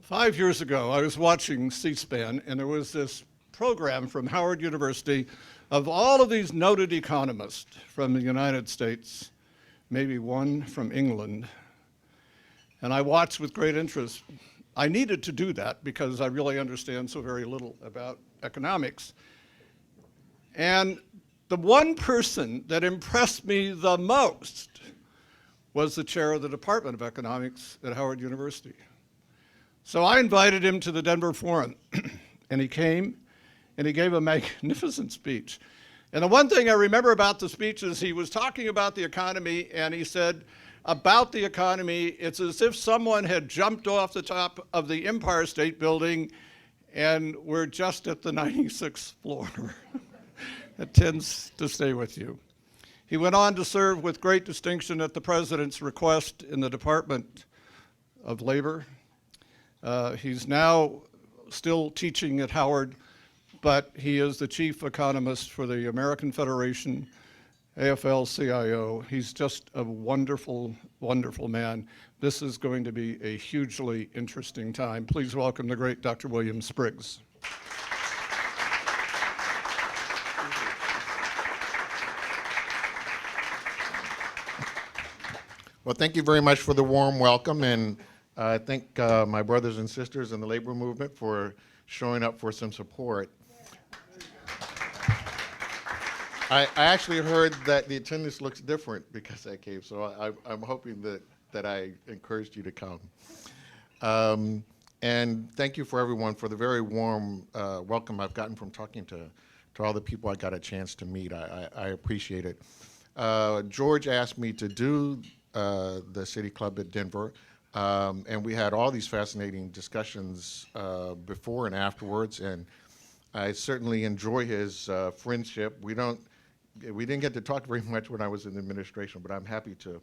5 years ago, I was watching C-SPAN, and there was this program from Howard University of all of these noted economists from the United States, maybe one from England. And I watched with great interest. I needed to do that because I really understand so very little about economics. And the one person that impressed me the most was the chair of the Department of Economics at Howard University. So I invited him to the Denver Forum, and he came, and he gave a magnificent speech. And the one thing I remember about the speech is he was talking about the economy, and he said, about the economy, it's as if someone had jumped off the top of the Empire State Building, and we're just at the 96th floor. It tends to stay with you. He went on to serve with great distinction at the president's request in the Department of Labor. He's now still teaching at Howard, but he is the chief economist for the American Federation, AFL-CIO. He's just a wonderful, wonderful man. This is going to be a hugely interesting time. Please welcome the great Dr. William Spriggs. Well, thank you very much for the warm welcome, and I thank my brothers and sisters in the labor movement for showing up for some support. I actually heard that the attendance looks different because I came, so I'm hoping that I encouraged you to come. And thank you for everyone for the very warm welcome I've gotten from talking to all the people I got a chance to meet. I appreciate it. George asked me to do the City Club at Denver, and we had all these fascinating discussions before and afterwards, and I certainly enjoy his friendship. We didn't get to talk very much when I was in the administration, but I'm happy to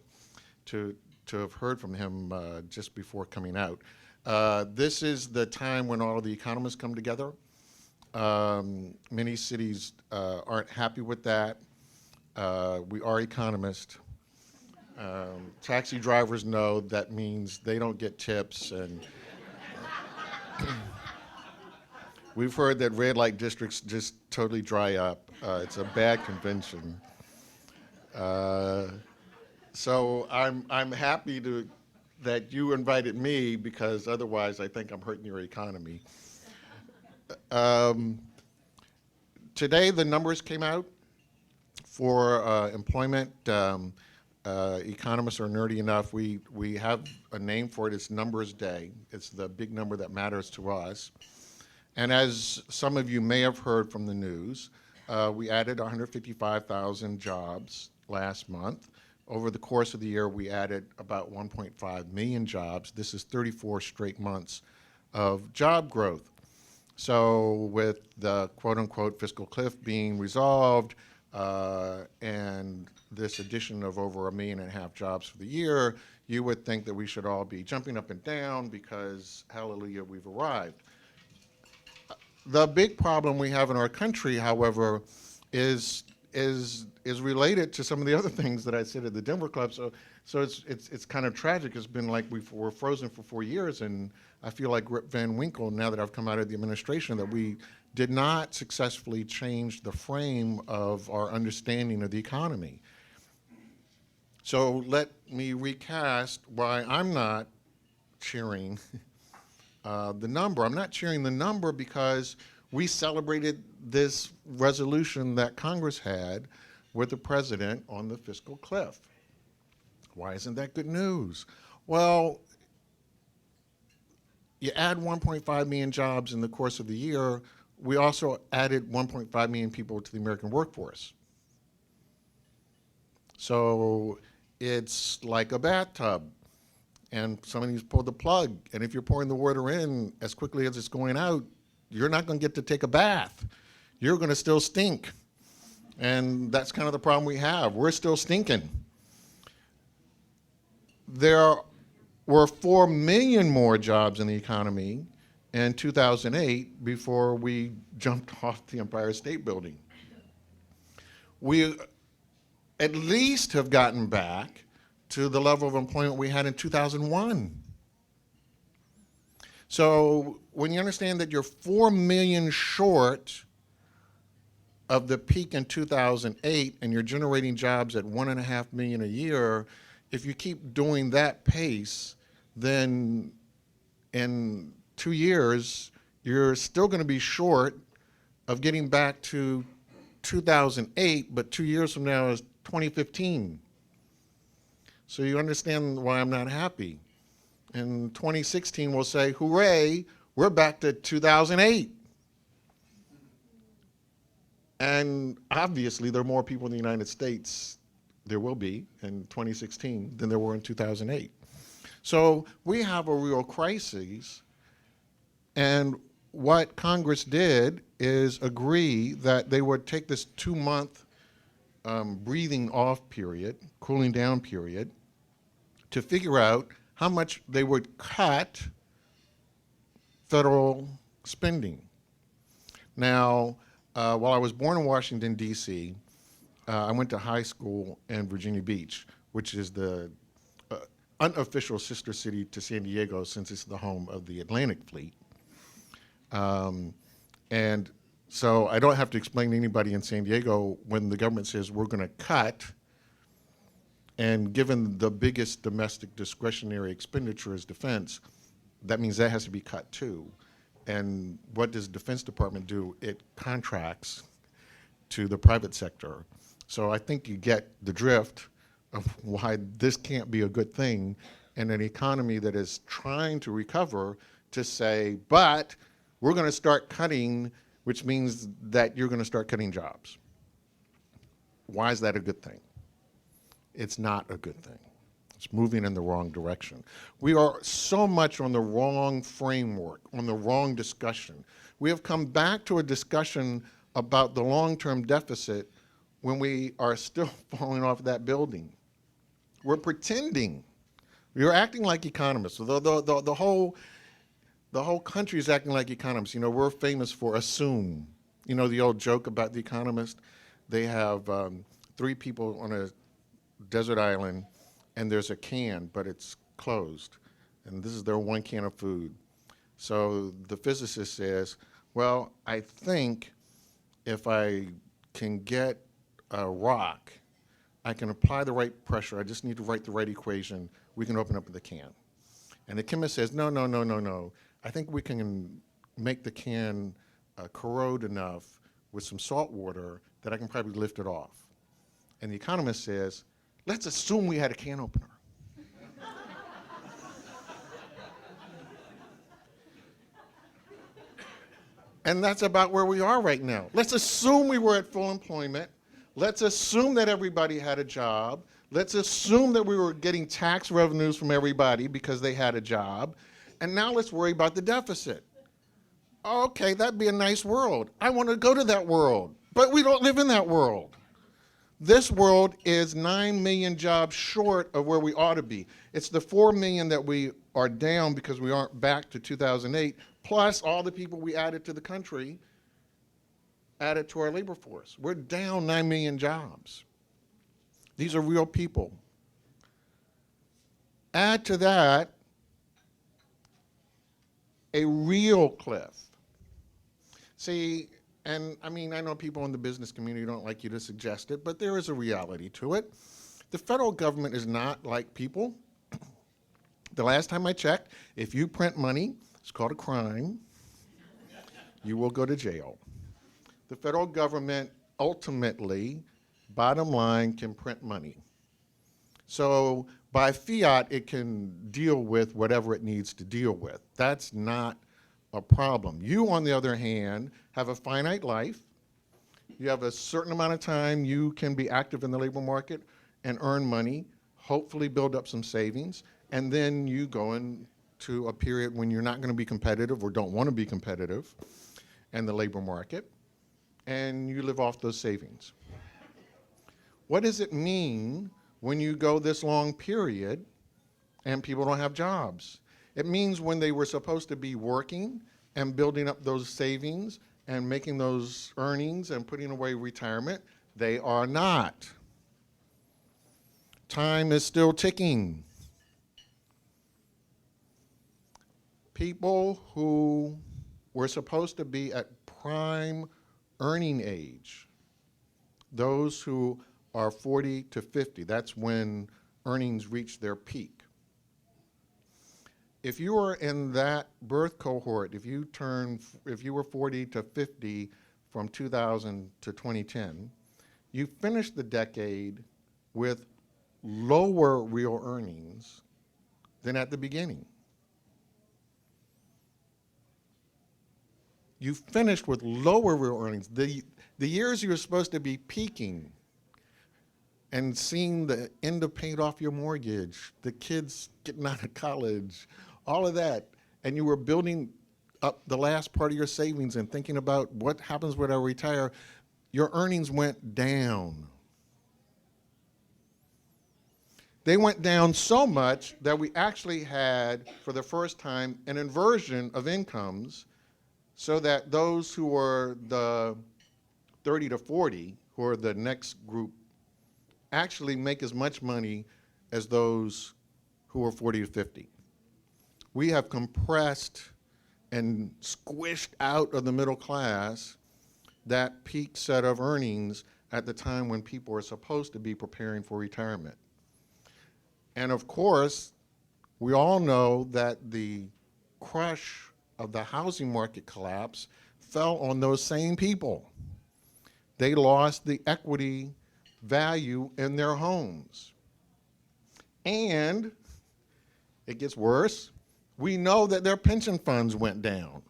have heard from him just before coming out. This is the time when all of the economists come together. Many cities aren't happy with that. We are economists. Taxi drivers know that means they don't get tips, and we've heard that red light districts just totally dry up. It's a bad convention. So I'm happy that you invited me, because otherwise I think I'm hurting your economy. Today the numbers came out for employment. Economists are nerdy enough. We have a name for it. It's Numbers Day. It's the big number that matters to us. And as some of you may have heard from the news, we added 155,000 jobs last month. Over the course of the year, we added about 1.5 million jobs. This is 34 straight months of job growth. So with the quote-unquote fiscal cliff being resolved, and this addition of over 1.5 million jobs for the year, you would think that we should all be jumping up and down because, hallelujah, we've arrived. The big problem we have in our country, however, is related to some of the other things that I said at the Denver Club. So it's kind of tragic. It's been like we were frozen for 4 years, and I feel like Rip Van Winkle, now that I've come out of the administration, that we did not successfully change the frame of our understanding of the economy. So let me recast why I'm not cheering the number. I'm not cheering the number because we celebrated this resolution that Congress had with the president on the fiscal cliff. Why isn't that good news? Well, you add 1.5 million jobs in the course of the year. We also added 1.5 million people to the American workforce. So it's like a bathtub, and somebody's pulled the plug, and if you're pouring the water in as quickly as it's going out, you're not going to get to take a bath. You're going to still stink. And that's kind of the problem we have. We're still stinking. There were 4 million more jobs in the economy in 2008 before we jumped off the Empire State Building. We at least have gotten back to the level of employment we had in 2001. So when you understand that you're 4 million short of the peak in 2008 and you're generating jobs at 1.5 million a year, if you keep doing that pace, then in 2 years, you're still going to be short of getting back to 2008, but 2 years from now is 2015. So you understand why I'm not happy. In 2016, we'll say, hooray, we're back to 2008. And obviously, there are more people in the United States, there will be, in 2016 than there were in 2008. So we have a real crisis, and what Congress did is agree that they would take this 2-month breathing off period, cooling down period, to figure out how much they would cut federal spending. Now, while I was born in Washington, D.C., I went to high school in Virginia Beach, which is the unofficial sister city to San Diego since it's the home of the Atlantic Fleet. And so I don't have to explain to anybody in San Diego when the government says we're going to cut, and given the biggest domestic discretionary expenditure is defense, that means that has to be cut too. And what does the Defense Department do? It contracts to the private sector. So I think you get the drift of why this can't be a good thing in an economy that is trying to recover, to say, but we're going to start cutting, which means that you're going to start cutting jobs. Why is that a good thing? It's not a good thing. It's moving in the wrong direction. We are so much on the wrong framework, on the wrong discussion. We have come back to a discussion about the long-term deficit when we are still falling off that building. We're pretending. We're acting like economists. The whole country is acting like economists. You know, we're famous for assume. You know the old joke about the Economist? They have 3 people on a desert island, and there's a can, but it's closed. And this is their 1 can of food. So the physicist says, well, I think if I can get a rock, I can apply the right pressure, I just need to write the right equation, we can open up the can. And the chemist says, no, no, no, no, no. I think we can make the can corrode enough with some salt water that I can probably lift it off. And the economist says, let's assume we had a can opener. And that's about where we are right now. Let's assume we were at full employment. Let's assume that everybody had a job. Let's assume that we were getting tax revenues from everybody because they had a job. And now let's worry about the deficit. Okay, that'd be a nice world. I want to go to that world. But we don't live in that world. This world is 9 million jobs short of where we ought to be. It's the 4 million that we are down because we aren't back to 2008, plus all the people we added to the country, added to our labor force. We're down 9 million jobs. These are real people. Add to that a real cliff. See, and I mean, I know people in the business community don't like you to suggest it, but there is a reality to it. The federal government is not like people. The last time I checked, if you print money, it's called a crime. You will go to jail. The federal government ultimately, bottom line, can print money. So by fiat, it can deal with whatever it needs to deal with. That's not a problem. You, on the other hand, have a finite life. You have a certain amount of time you can be active in the labor market and earn money, hopefully build up some savings, and then you go into a period when you're not going to be competitive or don't want to be competitive in the labor market, and you live off those savings. What does it mean when you go this long period and people don't have jobs? It means when they were supposed to be working and building up those savings and making those earnings and putting away retirement, they are not. Time is still ticking. people who were supposed to be at prime earning age, those who are 40 to 50, that's when earnings reach their peak. If you were in that birth cohort, if you were 40 to 50 from 2000 to 2010, you finished the decade with lower real earnings than at the beginning. You finished with lower real earnings. The years you were supposed to be peaking and seeing the end of paying off your mortgage, the kids getting out of college, all of that, and you were building up the last part of your savings and thinking about what happens when I retire, your earnings went down. They went down so much that we actually had, for the first time, an inversion of incomes, so that those who were the 30 to 40, who are the next group, actually make as much money as those who are 40 to 50. We have compressed and squished out of the middle class that peak set of earnings at the time when people are supposed to be preparing for retirement. And of course, we all know that the crush of the housing market collapse fell on those same people. They lost the equity value in their homes. And it gets worse. We know that their pension funds went down.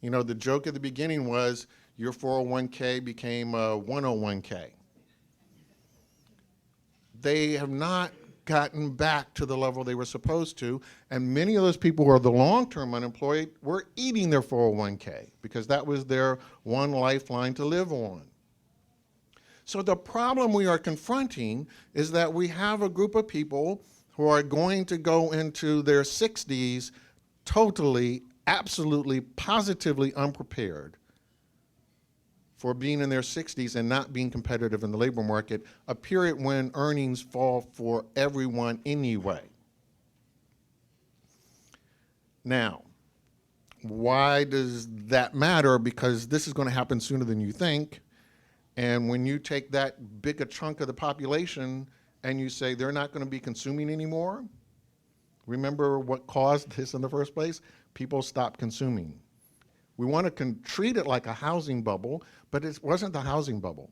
You know, the joke at the beginning was your 401k became a 101k. They have not gotten back to the level they were supposed to, and many of those people who are the long-term unemployed were eating their 401k because that was their one lifeline to live on. So the problem we are confronting is that we have a group of people who are going to go into their 60s totally, absolutely, positively unprepared for being in their 60s and not being competitive in the labor market, a period when earnings fall for everyone anyway. Now, why does that matter? Because this is going to happen sooner than you think. And when you take that big a chunk of the population and you say they're not going to be consuming anymore, remember what caused this in the first place? People stopped consuming. We want to treat it like a housing bubble, but it wasn't the housing bubble.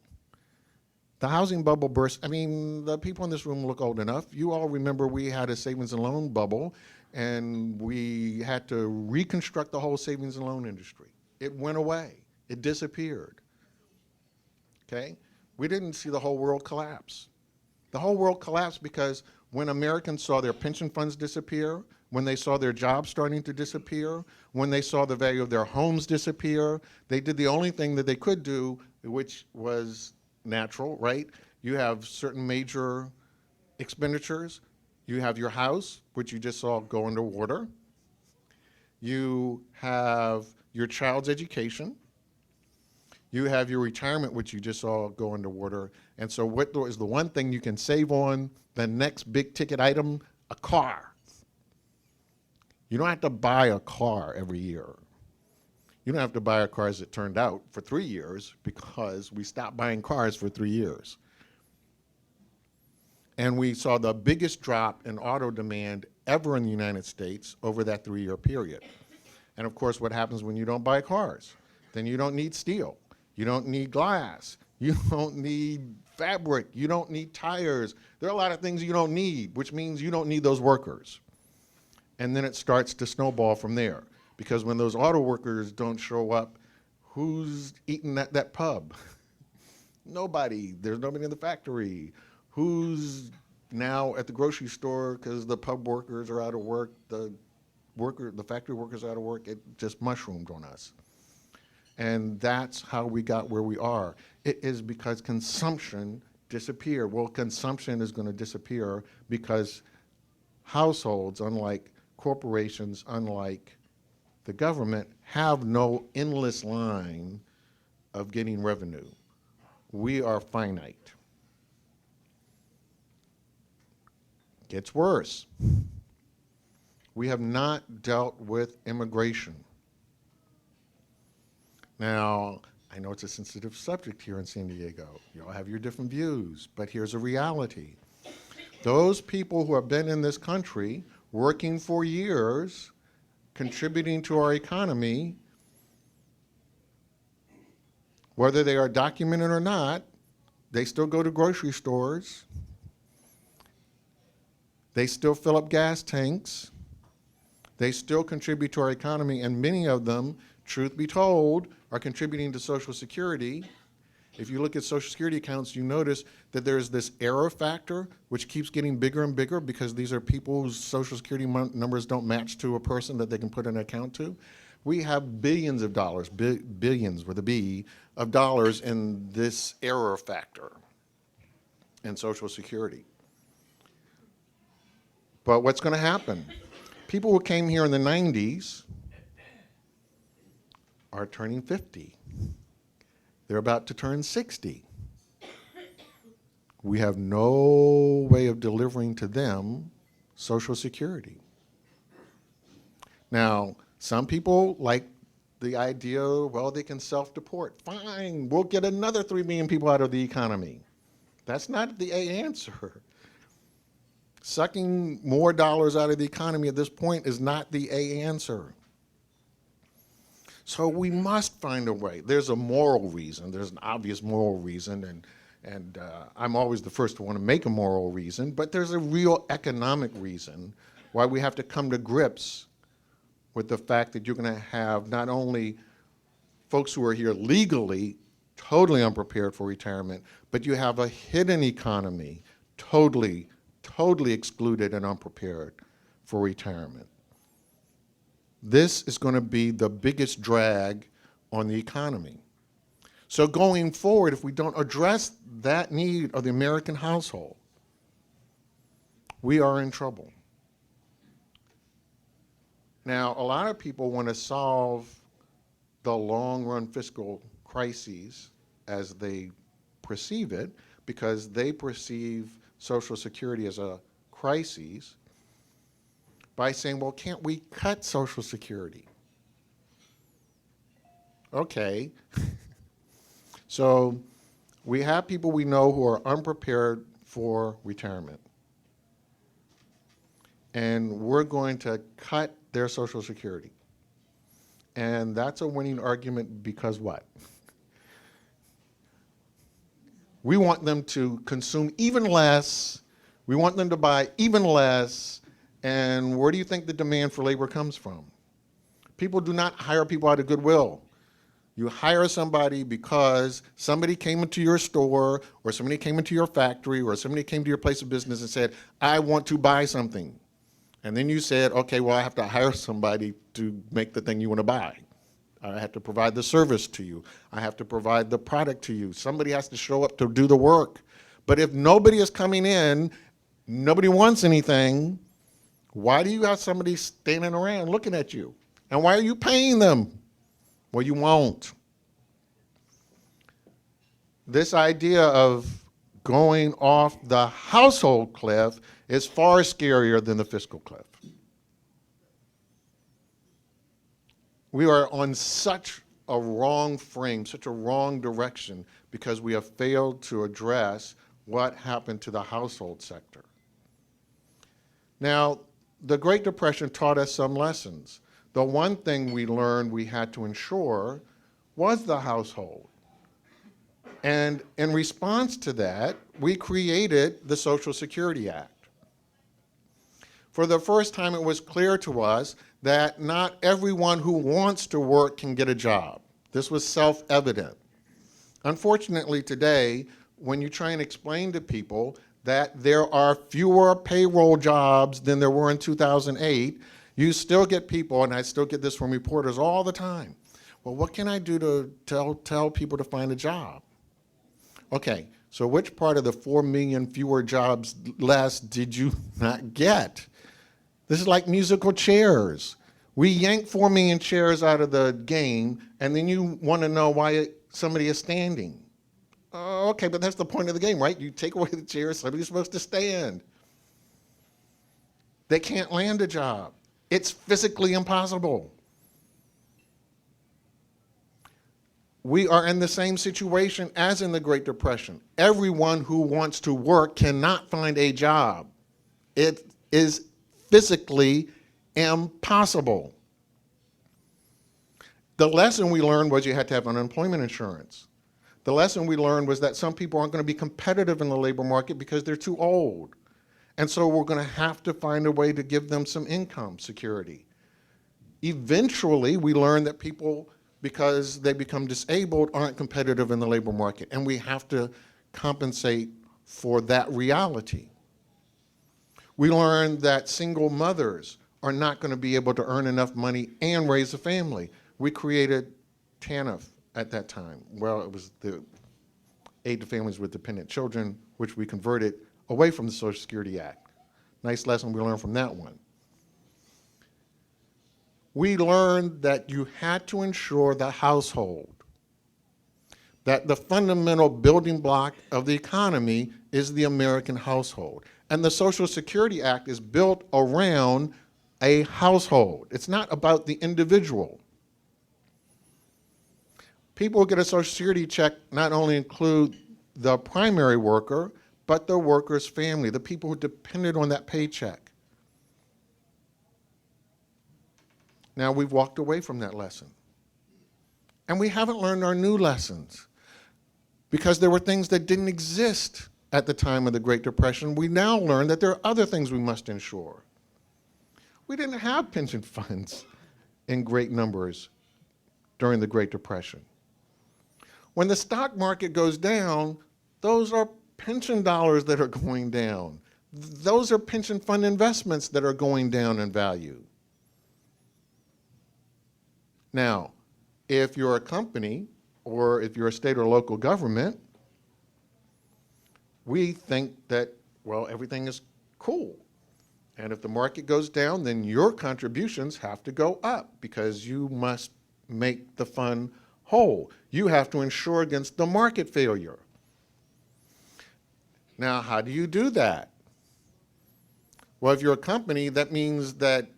The housing bubble burst. I mean, the people in this room look old enough. You all remember we had a savings and loan bubble, and we had to reconstruct the whole savings and loan industry. It went away. It disappeared. Okay? We didn't see the whole world collapse. The whole world collapsed because when Americans saw their pension funds disappear, when they saw their jobs starting to disappear, when they saw the value of their homes disappear, they did the only thing that they could do, which was natural, right? You have certain major expenditures. You have your house, which you just saw go underwater. You have your child's education. You have your retirement, which you just saw go underwater. And so what is the one thing you can save on? The next big ticket item, a car. You don't have to buy a car every year. You don't have to buy a car, as it turned out, for 3 years because we stopped buying cars for 3 years. And we saw the biggest drop in auto demand ever in the United States over that 3-year period. And of course, what happens when you don't buy cars? Then you don't need steel. You don't need glass. You don't need fabric. You don't need tires. There are a lot of things you don't need, which means you don't need those workers. And then it starts to snowball from there. Because when those auto workers don't show up, who's eating at that pub? Nobody. There's nobody in the factory. Who's now at the grocery store because the pub workers are out of work, the factory workers are out of work? It just mushroomed on us. And that's how we got where we are. It is because consumption disappeared. Well, consumption is going to disappear because households, unlike corporations, unlike the government, have no endless line of getting revenue. We are finite. Gets worse. We have not dealt with immigration. Now, I know it's a sensitive subject here in San Diego. You all have your different views, but here's a reality. Those people who have been in this country working for years, contributing to our economy, whether they are documented or not, they still go to grocery stores, they still fill up gas tanks, they still contribute to our economy, and many of them, truth be told, are contributing to Social Security. If you look at Social Security accounts, you notice that there's this error factor, which keeps getting bigger and bigger because these are people whose Social Security numbers don't match to a person that they can put an account to. We have billions of dollars, billions with a B, of dollars in this error factor in Social Security. But what's going to happen? People who came here in the 90s are turning 50. They're about to turn 60. We have no way of delivering to them Social Security. Now, some people like the idea, well, they can self-deport. Fine, we'll get another 3 million people out of the economy. That's not the answer. Sucking more dollars out of the economy at this point is not the answer. So we must find a way. There's a moral reason. There's an obvious moral reason, and I'm always the first to want to make a moral reason, but there's a real economic reason why we have to come to grips with the fact that you're going to have not only folks who are here legally totally unprepared for retirement, but you have a hidden economy totally excluded and unprepared for retirement. This is going to be the biggest drag on the economy. So going forward, if we don't address that need of the American household, we are in trouble. Now, a lot of people want to solve the long-run fiscal crises as they perceive it because they perceive Social Security as a crisis by saying, well, can't we cut Social Security? Okay. So we have people we know who are unprepared for retirement. And we're going to cut their Social Security. And that's a winning argument because what? We want them to consume even less. We want them to buy even less. And where do you think the demand for labor comes from? People do not hire people out of goodwill. You hire somebody because somebody came into your store or somebody came into your factory or somebody came to your place of business and said, I want to buy something. And then you said, okay, well, I have to hire somebody to make the thing you want to buy. I have to provide the service to you. I have to provide the product to you. Somebody has to show up to do the work. But if nobody is coming in, nobody wants anything, why do you have somebody standing around looking at you? And why are you paying them? Well, you won't. This idea of going off the household cliff is far scarier than the fiscal cliff. We are on such a wrong frame, such a wrong direction, because we have failed to address what happened to the household sector. Now, the Great Depression taught us some lessons. The one thing we learned we had to ensure was the household. And in response to that, we created the Social Security Act. For the first time, it was clear to us that not everyone who wants to work can get a job. This was self-evident. Unfortunately, today, when you try and explain to people that there are fewer payroll jobs than there were in 2008, you still get people, and I still get this from reporters all the time, well, what can I do to tell people to find a job? Okay, so which part of the 4 million fewer jobs less did you not get? This is like musical chairs. We yank 4 million chairs out of the game, and then you want to know why somebody is standing. Okay, but that's the point of the game, right? You take away the chairs, somebody's supposed to stand. They can't land a job. It's physically impossible. We are in the same situation as in the Great Depression. Everyone who wants to work cannot find a job. It is physically impossible. The lesson we learned was you had to have unemployment insurance. The lesson we learned was that some people aren't going to be competitive in the labor market because they're too old. And so we're going to have to find a way to give them some income security. Eventually, we learned that people, because they become disabled, aren't competitive in the labor market, and we have to compensate for that reality. We learned that single mothers are not going to be able to earn enough money and raise a family. We created TANF at that time. Well, it was the Aid to Families with Dependent Children, which we converted away from the Social Security Act. Nice lesson we learned from that one. We learned that you had to insure the household, that the fundamental building block of the economy is the American household. And the Social Security Act is built around a household. It's not about the individual. People who get a Social Security check not only include the primary worker, but the worker's family, the people who depended on that paycheck. Now we've walked away from that lesson. And we haven't learned our new lessons because there were things that didn't exist at the time of the Great Depression. We now learn that there are other things we must ensure. We didn't have pension funds in great numbers during the Great Depression. When the stock market goes down, those are pension dollars that are going down. Those are pension fund investments that are going down in value. Now, if you're a company or if you're a state or local government, we think that, well, everything is cool. And if the market goes down, then your contributions have to go up because you must make the fund whole. You have to insure against the market failure. Now, how do you do that? Well, if you're a company, that means that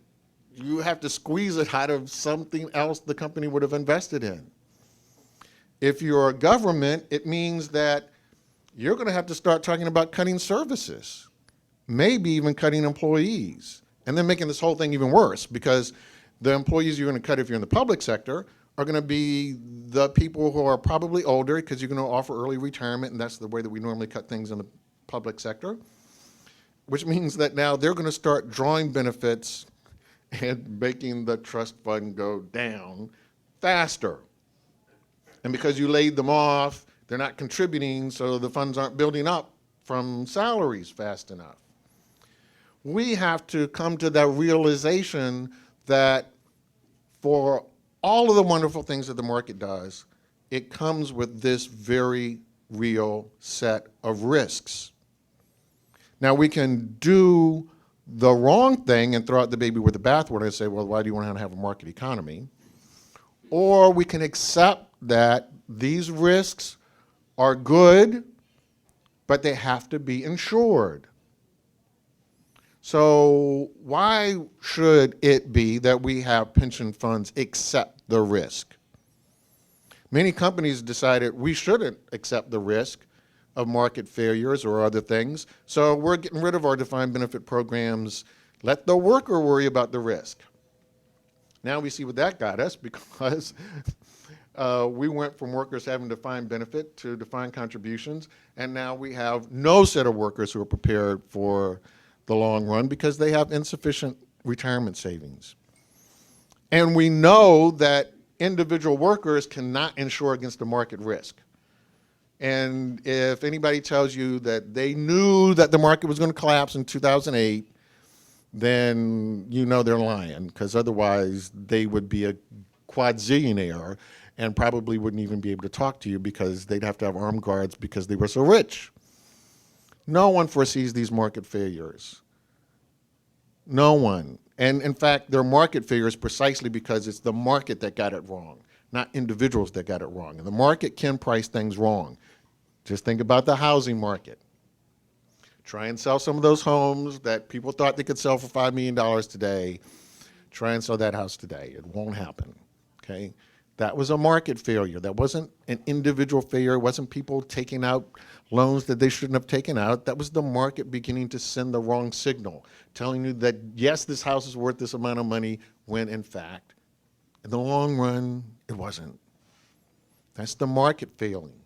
you have to squeeze it out of something else the company would have invested in. If you're a government, it means that you're going to have to start talking about cutting services, maybe even cutting employees, and then making this whole thing even worse because the employees you're going to cut if you're in the public sector are going to be the people who are probably older because you're going to offer early retirement, and that's the way that we normally cut things in the public sector, which means that now they're going to start drawing benefits and making the trust fund go down faster. And because you laid them off, they're not contributing, so the funds aren't building up from salaries fast enough. We have to come to that realization that for all of the wonderful things that the market does, it comes with this very real set of risks. Now, we can do the wrong thing and throw out the baby with the bathwater and say, well, why do you want to have a market economy? Or we can accept that these risks are good, but they have to be insured. So why should it be that we have pension funds accept the risk? Many companies decided we shouldn't accept the risk of market failures or other things, so we're getting rid of our defined benefit programs. Let the worker worry about the risk. Now we see what that got us because we went from workers having defined benefit to defined contributions, and now we have no set of workers who are prepared for the long run because they have insufficient retirement savings. And we know that individual workers cannot insure against the market risk. And if anybody tells you that they knew that the market was going to collapse in 2008, then you know they're lying, because otherwise they would be a quadzillionaire and probably wouldn't even be able to talk to you because they'd have to have armed guards because they were so rich. No one foresees these market failures. No one. And in fact, they're market failures precisely because it's the market that got it wrong, not individuals that got it wrong. And the market can price things wrong. Just think about the housing market. Try and sell some of those homes that people thought they could sell for $5 million today. Try and sell that house today. It won't happen, okay? That was a market failure. That wasn't an individual failure. It wasn't people taking out loans that they shouldn't have taken out. That was the market beginning to send the wrong signal, telling you that, yes, this house is worth this amount of money, when in fact, in the long run, it wasn't. That's the market failing.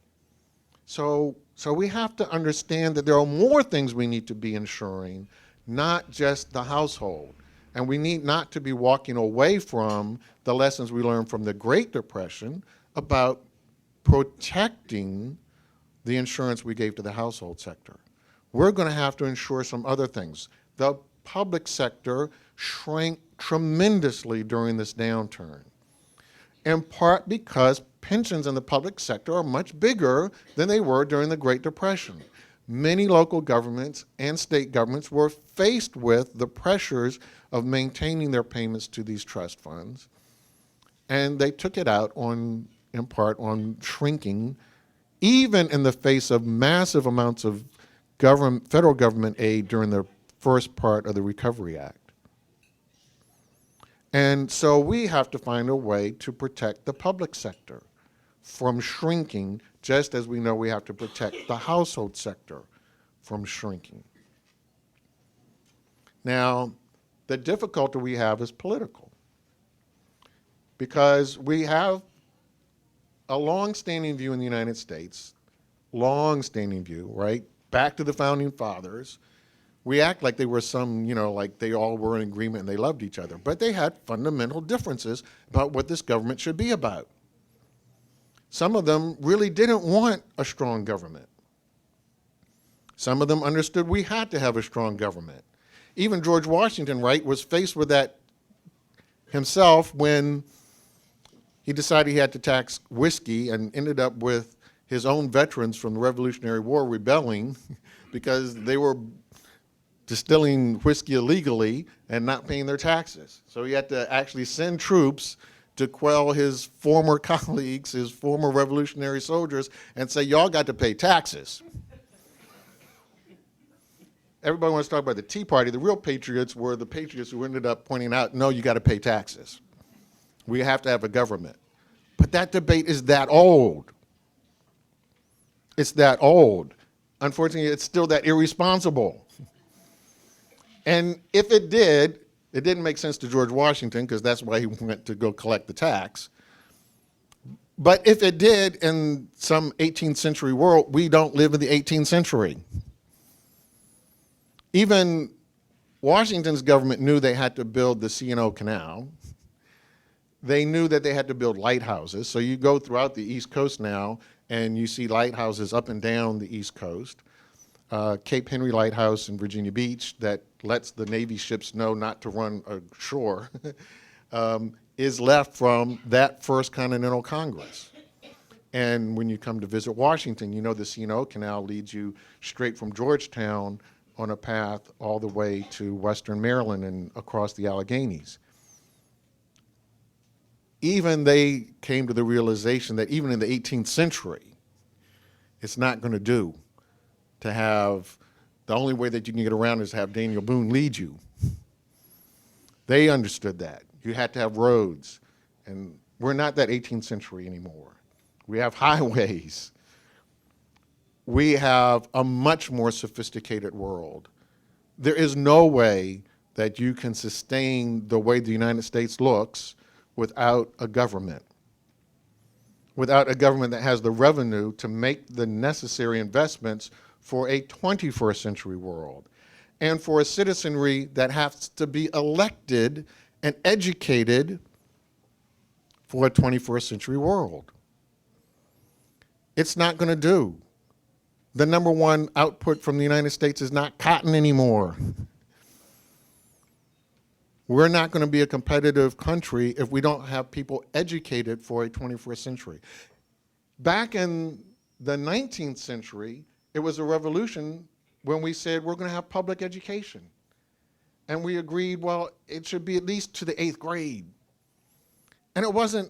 So we have to understand that there are more things we need to be insuring, not just the household. And we need not to be walking away from the lessons we learned from the Great Depression about protecting the insurance we gave to the household sector. We're going to have to insure some other things. The public sector shrank tremendously during this downturn, in part because pensions in the public sector are much bigger than they were during the Great Depression. Many local governments and state governments were faced with the pressures of maintaining their payments to these trust funds, and they took it out on, in part, on shrinking, even in the face of massive amounts of federal government aid during the first part of the Recovery Act. And so we have to find a way to protect the public sector from shrinking, just as we know we have to protect the household sector from shrinking. Now, the difficulty we have is political, because we have a long-standing view in the United States, long-standing view, right? Back to the founding fathers. We act like they were some, like they all were in agreement and they loved each other, but they had fundamental differences about what this government should be about. Some of them really didn't want a strong government. Some of them understood we had to have a strong government. Even George Washington, right, was faced with that himself when he decided he had to tax whiskey and ended up with his own veterans from the Revolutionary War rebelling because they were distilling whiskey illegally and not paying their taxes. So he had to actually send troops to quell his former colleagues, his former revolutionary soldiers, and say, y'all got to pay taxes. Everybody wants to talk about the Tea Party. The real patriots were the patriots who ended up pointing out, no, you got to pay taxes. We have to have a government. But that debate is that old. It's that old. Unfortunately, it's still that irresponsible. And if it did, it didn't make sense to George Washington, because that's why he went to go collect the tax. But if it did in some 18th century world, we don't live in the 18th century. Even Washington's government knew they had to build the C&O Canal. They knew that they had to build lighthouses. So you go throughout the East Coast now, and you see lighthouses up and down the East Coast. Cape Henry Lighthouse in Virginia Beach that lets the Navy ships know not to run ashore is left from that First Continental Congress. And when you come to visit Washington, you know the C&O Canal leads you straight from Georgetown on a path all the way to Western Maryland and across the Alleghenies. Even they came to the realization that even in the 18th century, it's not going to do to have, the only way that you can get around is to have Daniel Boone lead you. They understood that. You had to have roads. And we're not that 18th century anymore. We have highways. We have a much more sophisticated world. There is no way that you can sustain the way the United States looks without a government. Without a government that has the revenue to make the necessary investments for a 21st century world, and for a citizenry that has to be elected and educated for a 21st century world. It's not going to do. The number one output from the United States is not cotton anymore. We're not going to be a competitive country if we don't have people educated for a 21st century. Back in the 19th century, it was a revolution when we said we're going to have public education. And we agreed, well, it should be at least to the 8th grade. And it wasn't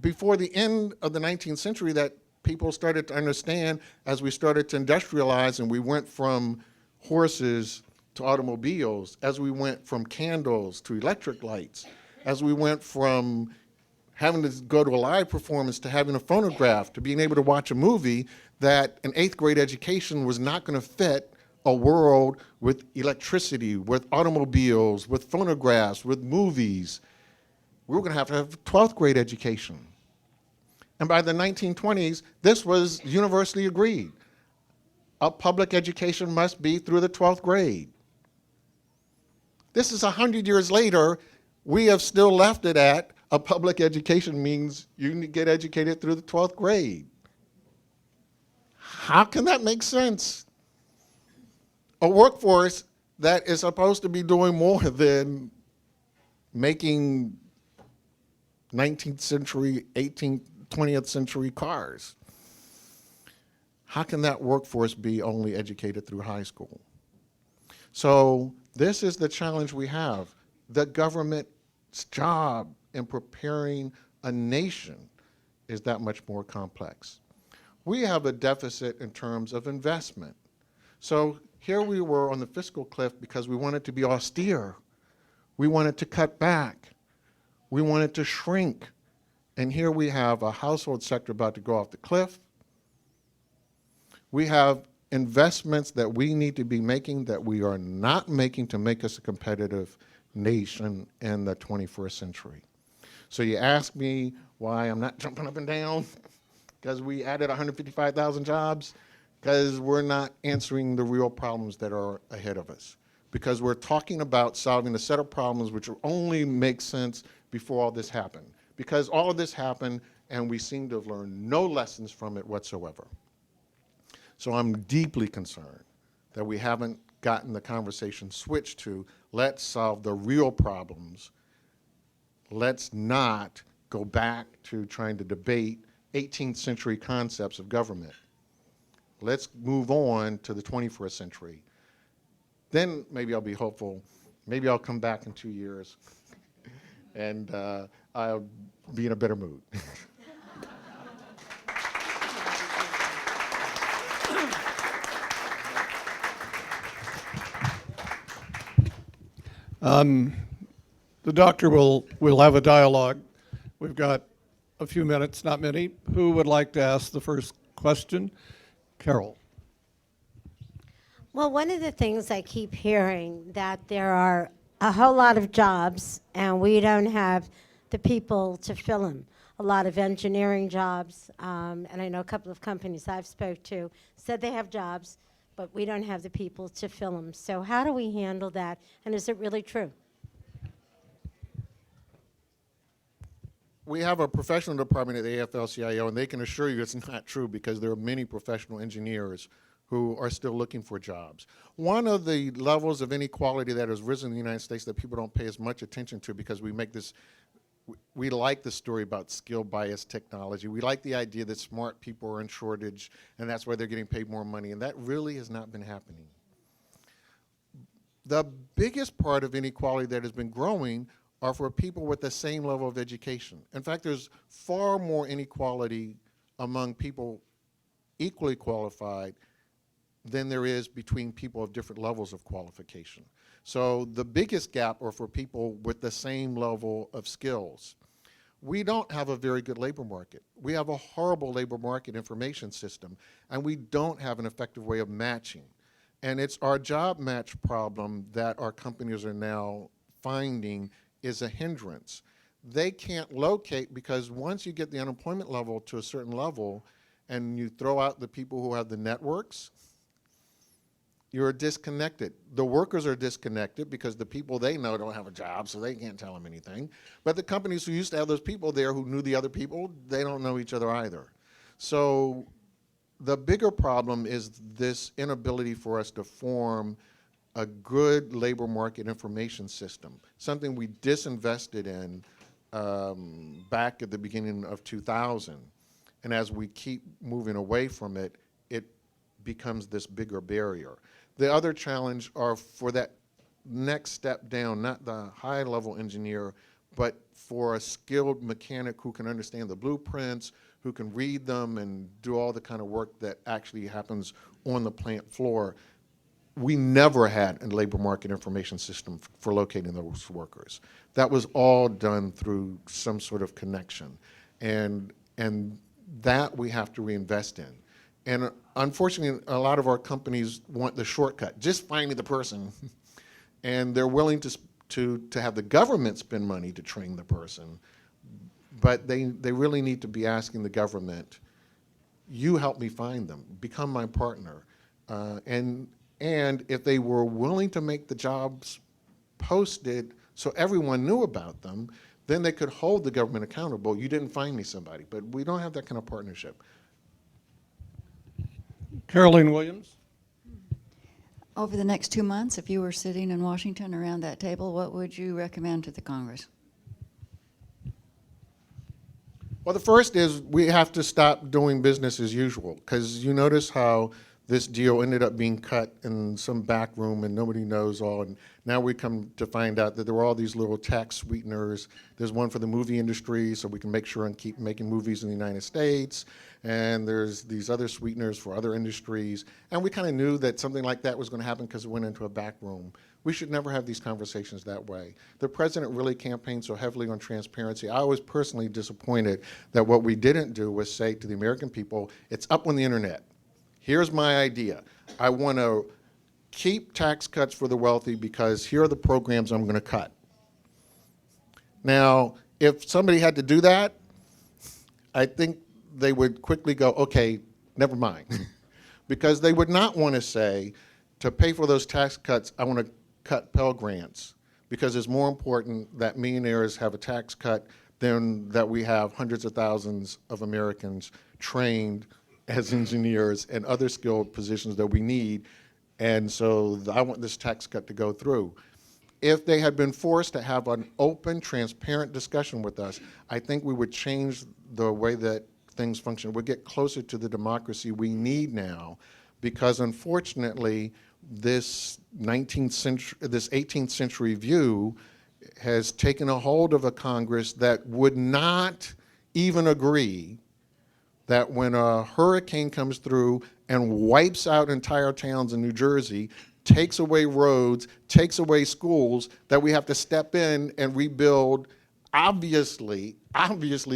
before the end of the 19th century that people started to understand, as we started to industrialize and we went from horses to automobiles, as we went from candles to electric lights, as we went from having to go to a live performance to having a phonograph to being able to watch a movie, that an 8th grade education was not going to fit a world with electricity, with automobiles, with phonographs, with movies. We were going to have a 12th grade education. And by the 1920s, this was universally agreed. A public education must be through the 12th grade. This is 100 years later, we have still left it at a public education means you can get educated through the 12th grade. How can that make sense? A workforce that is supposed to be doing more than making 19th century, 18th, 20th century cars. How can that workforce be only educated through high school? So this is the challenge we have. The government's job in preparing a nation is that much more complex. We have a deficit in terms of investment. So here we were on the fiscal cliff because we wanted to be austere. We wanted to cut back. We wanted to shrink. And here we have a household sector about to go off the cliff. We have investments that we need to be making that we are not making to make us a competitive nation in the 21st century. So you ask me why I'm not jumping up and down, because we added 155,000 jobs, because we're not answering the real problems that are ahead of us. Because we're talking about solving a set of problems which only make sense before all this happened. Because all of this happened and we seem to have learned no lessons from it whatsoever. So I'm deeply concerned that we haven't gotten the conversation switched to, let's solve the real problems. Let's not go back to trying to debate 18th century concepts of government. Let's move on to the 21st century. Then maybe I'll be hopeful. Maybe I'll come back in 2 years and I'll be in a better mood. The doctor will have a dialogue. We've got a few minutes, not many. Who would like to ask the first question? Carol. Well, one of the things I keep hearing that there are a whole lot of jobs and we don't have the people to fill them. A lot of engineering jobs, and I know a couple of companies I've spoke to said they have jobs, but we don't have the people to fill them. So how do we handle that, and is it really true? We have a professional department at the AFL-CIO, and they can assure you it's not true because there are many professional engineers who are still looking for jobs. One of the levels of inequality that has risen in the United States that people don't pay as much attention to because we make this, we like the story about skill-biased technology. We like the idea that smart people are in shortage and that's why they're getting paid more money, and that really has not been happening. The biggest part of inequality that has been growing are for people with the same level of education. In fact, there's far more inequality among people equally qualified than there is between people of different levels of qualification. So the biggest gap are for people with the same level of skills. We don't have a very good labor market. We have a horrible labor market information system, and we don't have an effective way of matching. And it's our job match problem that our companies are now finding is a hindrance. They can't locate because once you get the unemployment level to a certain level and you throw out the people who have the networks, you're disconnected. The workers are disconnected because the people they know don't have a job, so they can't tell them anything. But the companies who used to have those people there who knew the other people, they don't know each other either. So the bigger problem is this inability for us to form a good labor market information system, something we disinvested in back at the beginning of 2000. And as we keep moving away from it, it becomes this bigger barrier. The other challenge are for that next step down, not the high-level engineer, but for a skilled mechanic who can understand the blueprints, who can read them and do all the kind of work that actually happens on the plant floor. we never had a labor market information system for locating those workers. That was all done through some sort of connection. And that we have to reinvest in. And unfortunately, a lot of our companies want the shortcut, just finding the person. And they're willing to have the government spend money to train the person. But they really need to be asking the government, you help me find them, become my partner. And if they were willing to make the jobs posted so everyone knew about them, then they could hold the government accountable. You didn't find me somebody, but we don't have that kind of partnership. Caroline Williams. Over the next 2 months, if you were sitting in Washington around that table, what would you recommend to the Congress? Well, the first is we have to stop doing business as usual, because you notice how this deal ended up being cut in some back room and nobody knows all. And now we come to find out that there were all these little tax sweeteners. There's one for the movie industry so we can make sure and keep making movies in the United States. And there's these other sweeteners for other industries. And we kind of knew that something like that was going to happen because it went into a back room. We should never have these conversations that way. The president really campaigned so heavily on transparency. I was personally disappointed that what we didn't do was say to the American people, it's up on the internet. Here's my idea. I want to keep tax cuts for the wealthy because here are the programs I'm going to cut. Now, if somebody had to do that, I think they would quickly go, okay, never mind. Because they would not want to say, to pay for those tax cuts, I want to cut Pell Grants, because it's more important that millionaires have a tax cut than that we have hundreds of thousands of Americans trained as engineers and other skilled positions that we need. And so I want this tax cut to go through. If they had been forced to have an open, transparent discussion with us, I think we would change the way that things function. We'd get closer to the democracy we need now, because unfortunately, this 18th century view has taken a hold of a Congress that would not even agree that when a hurricane comes through and wipes out entire towns in New Jersey, takes away roads, takes away schools, that we have to step in and rebuild obviously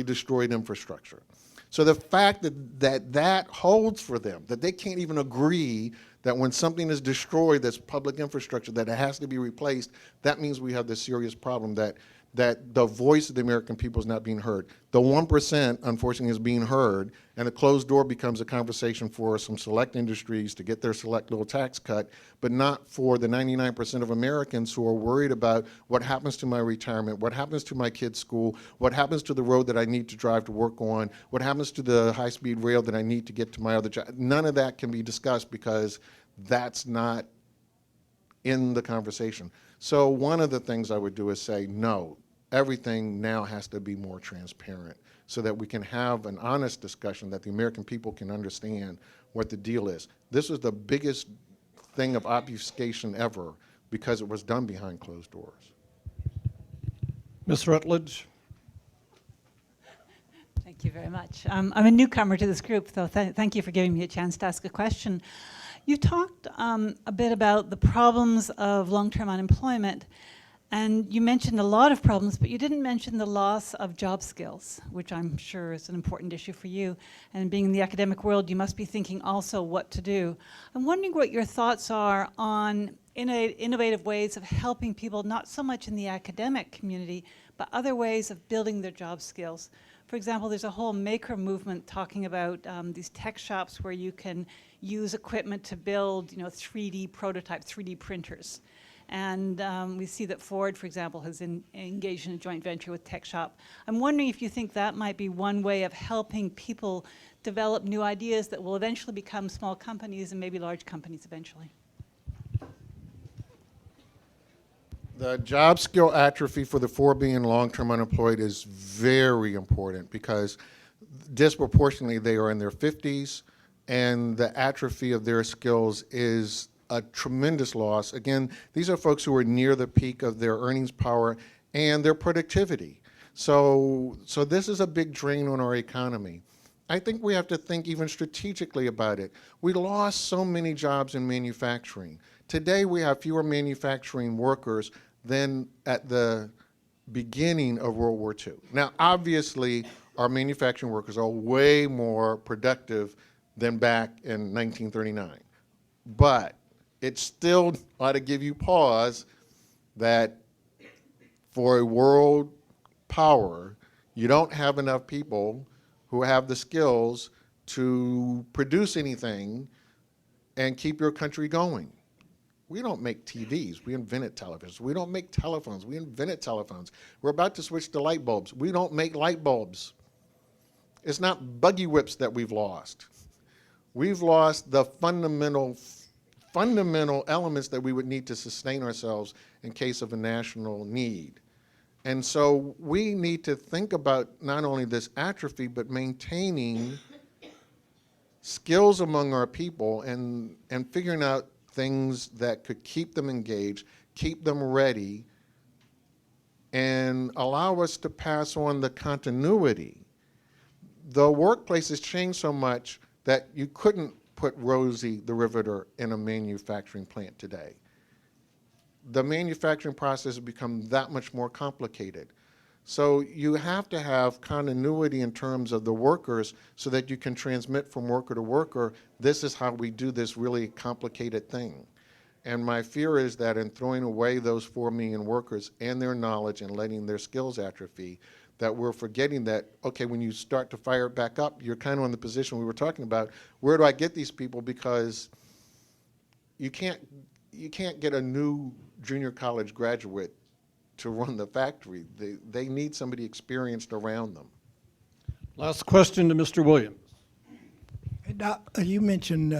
destroyed infrastructure. So the fact that holds for them, that they can't even agree that when something is destroyed that's public infrastructure, that it has to be replaced, that means we have this serious problem that the voice of the American people is not being heard. The 1%, unfortunately, is being heard, and a closed door becomes a conversation for some select industries to get their select little tax cut, but not for the 99% of Americans who are worried about what happens to my retirement, what happens to my kids' school, what happens to the road that I need to drive to work on, what happens to the high-speed rail that I need to get to my other job. None of that can be discussed because that's not in the conversation. So one of the things I would do is say, no, everything now has to be more transparent so that we can have an honest discussion that the American people can understand what the deal is. This was the biggest thing of obfuscation ever because it was done behind closed doors. Ms. Rutledge. Thank you very much. I'm a newcomer to this group, so thank you for giving me a chance to ask a question. You talked a bit about the problems of long-term unemployment, and you mentioned a lot of problems, but you didn't mention the loss of job skills, which I'm sure is an important issue for you. And being in the academic world, you must be thinking also what to do. I'm wondering what your thoughts are on innovative ways of helping people, not so much in the academic community, but other ways of building their job skills. For example, there's a whole maker movement talking about these tech shops where you can use equipment to build, 3D prototype, 3D printers. And we see that Ford, for example, has engaged in a joint venture with Tech Shop. I'm wondering if you think that might be one way of helping people develop new ideas that will eventually become small companies and maybe large companies eventually. The job skill atrophy for the 4 billion long-term unemployed is very important because disproportionately they are in their 50s, and the atrophy of their skills is a tremendous loss. Again, these are folks who are near the peak of their earnings power and their productivity. So this is a big drain on our economy. I think we have to think even strategically about it. We lost so many jobs in manufacturing. Today we have fewer manufacturing workers than at the beginning of World War II. Now, obviously, our manufacturing workers are way more productive than back in 1939. But it still ought to give you pause that for a world power, you don't have enough people who have the skills to produce anything and keep your country going. We don't make TVs, we invented televisions. We don't make telephones, we invented telephones. We're about to switch to light bulbs. We don't make light bulbs. It's not buggy whips that we've lost. We've lost the fundamental elements that we would need to sustain ourselves in case of a national need. And so we need to think about not only this atrophy, but maintaining skills among our people and figuring out things that could keep them engaged, keep them ready, and allow us to pass on the continuity. The workplace has changed so much that you couldn't put Rosie the Riveter in a manufacturing plant today. The manufacturing process has become that much more complicated. So you have to have continuity in terms of the workers so that you can transmit from worker to worker, this is how we do this really complicated thing. And my fear is that in throwing away those 4 million workers and their knowledge and letting their skills atrophy, that we're forgetting that, okay, when you start to fire it back up, you're kind of in the position we were talking about, where do I get these people? Because you can't get a new junior college graduate to run the factory. They need somebody experienced around them. Last question to Mr. Williams. Hey, Doc, you mentioned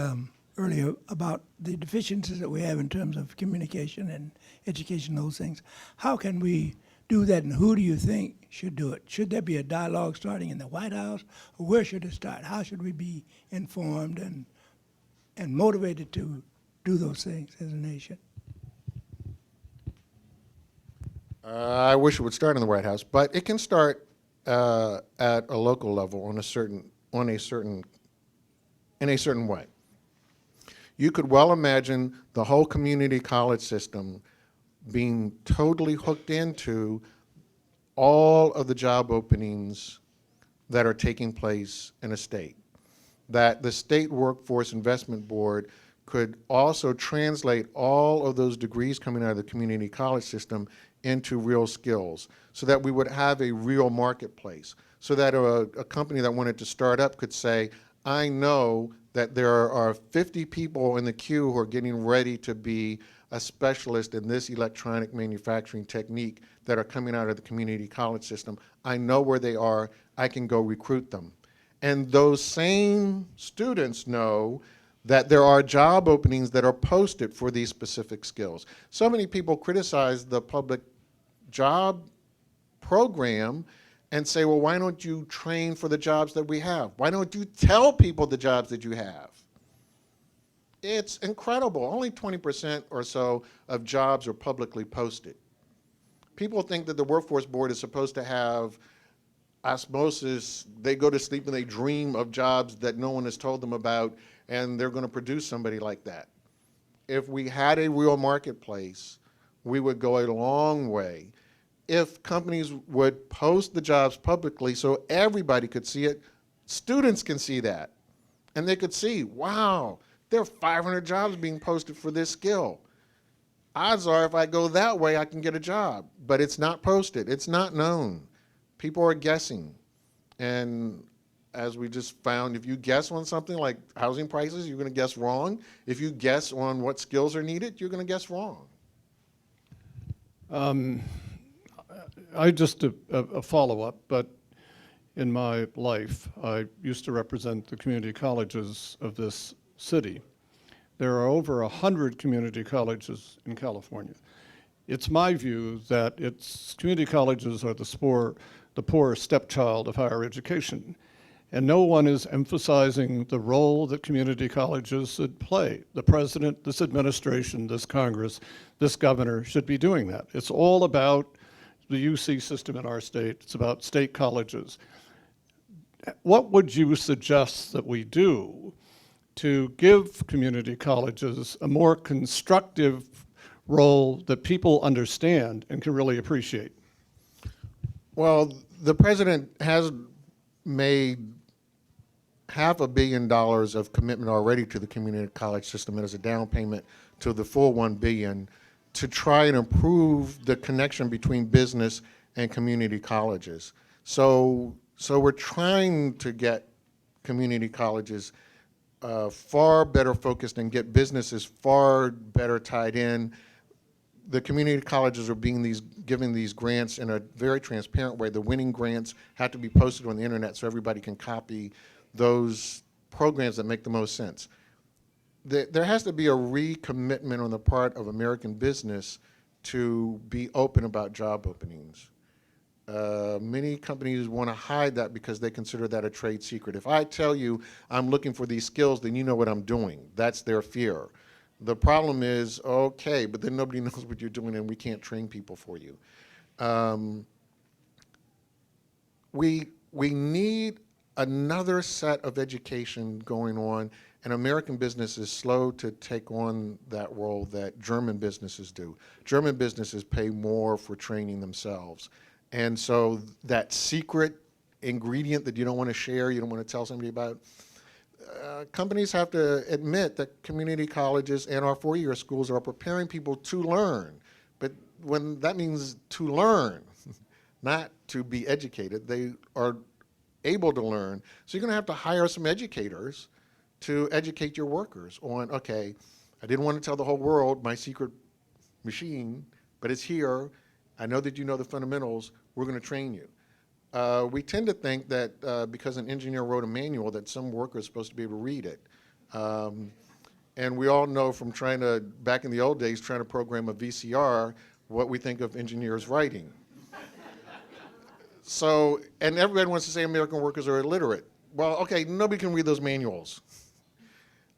earlier about the deficiencies that we have in terms of communication and education, those things. How can we do that, and who do you think should do it? Should there be a dialogue starting in the White House, or where should it start? How should we be informed and motivated to do those things as a nation? I wish it would start in the White House, but it can start at a local level in a certain way. You could well imagine the whole community college system being totally hooked into all of the job openings that are taking place in a state. That the State Workforce Investment Board could also translate all of those degrees coming out of the community college system into real skills, so that we would have a real marketplace, so that a company that wanted to start up could say, I know that there are 50 people in the queue who are getting ready to be a specialist in this electronic manufacturing technique that are coming out of the community college system. I know where they are, I can go recruit them. And those same students know that there are job openings that are posted for these specific skills. So many people criticize the public job program and say, well, why don't you train for the jobs that we have? Why don't you tell people the jobs that you have? It's incredible. Only 20% or so of jobs are publicly posted. People think that the Workforce Board is supposed to have osmosis. They go to sleep and they dream of jobs that no one has told them about, and they're going to produce somebody like that. If we had a real marketplace, we would go a long way. If companies would post the jobs publicly so everybody could see it, students can see that. And they could see, wow, there are 500 jobs being posted for this skill. Odds are if I go that way, I can get a job. But it's not posted. It's not known. People are guessing. And as we just found, if you guess on something like housing prices, you're going to guess wrong. If you guess on what skills are needed, you're going to guess wrong. I just a follow-up, but in my life, I used to represent the community colleges of this city. There are over 100 community colleges in California. It's my view that community colleges are the poor stepchild of higher education. And no one is emphasizing the role that community colleges should play. The president, this administration, this Congress, this governor should be doing that. It's all about the UC system in our state. It's about state colleges. What would you suggest that we do to give community colleges a more constructive role that people understand and can really appreciate? Well, the president has made $500 million of commitment already to the community college system as a down payment to the full $1 billion to try and improve the connection between business and community colleges. So we're trying to get community colleges far better focused and get businesses far better tied in. The community colleges are given these grants in a very transparent way. The winning grants have to be posted on the internet so everybody can copy those programs that make the most sense. There has to be a recommitment on the part of American business to be open about job openings. Many companies want to hide that because they consider that a trade secret. If I tell you I'm looking for these skills, then you know what I'm doing. That's their fear. The problem is, okay, but then nobody knows what you're doing and we can't train people for you. We need another set of education going on, and American business is slow to take on that role that German businesses do. German businesses pay more for training themselves. And so that secret ingredient that you don't want to share, you don't want to tell somebody about, companies have to admit that community colleges and our four-year schools are preparing people to learn. But when that means to learn, not to be educated, they are able to learn. So you're going to hire some educators to educate your workers on, okay, I didn't want to tell the whole world my secret machine, but it's here. I know that you know the fundamentals. We're going to train you. We tend to think that because an engineer wrote a manual that some worker is supposed to be able to read it. And we all know from back in the old days, trying to program a VCR, what we think of engineers writing. So, and everybody wants to say American workers are illiterate. Well, okay, nobody can read those manuals.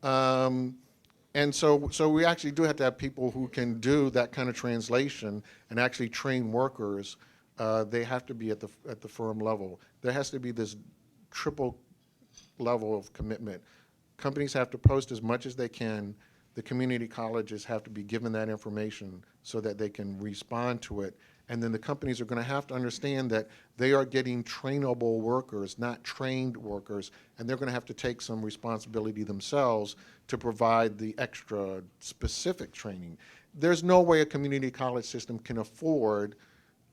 And so we actually do have to have people who can do that kind of translation and actually train workers. They have to be at the firm level. There has to be this triple level of commitment. Companies have to post as much as they can. The community colleges have to be given that information so that they can respond to it. And then the companies are going to have to understand that they are getting trainable workers, not trained workers, and they're going to have to take some responsibility themselves to provide the extra specific training. There's no way a community college system can afford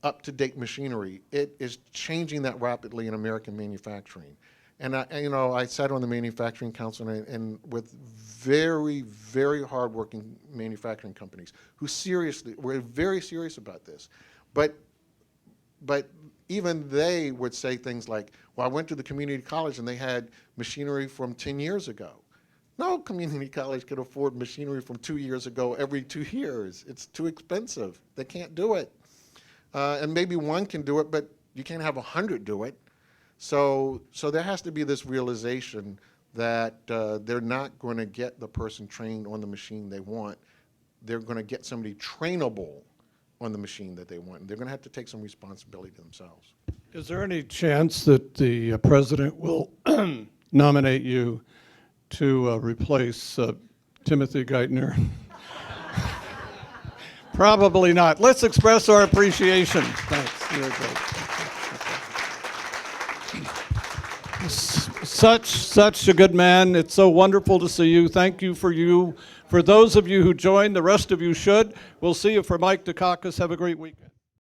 up-to-date machinery. It is changing that rapidly in American manufacturing. And I sat on the manufacturing council and with very, very hardworking manufacturing companies who were very serious about this. But even they would say things like, well, I went to the community college and they had machinery from 10 years ago. No community college could afford machinery from 2 years ago every 2 years. It's too expensive. They can't do it. And maybe one can do it, but you can't have 100 do it. So there has to be this realization that they're not going to get the person trained on the machine they want. They're going to get somebody trainable on the machine that they want. And they're going to have to take some responsibility themselves. Is there any chance that the president will nominate you to replace Timothy Geithner? Probably not. Let's express our appreciation. Thanks. You're great. Such a good man. It's so wonderful to see you. Thank you. For those of you who joined, the rest of you should. We'll see you for Mike to Caucus. Have a great weekend.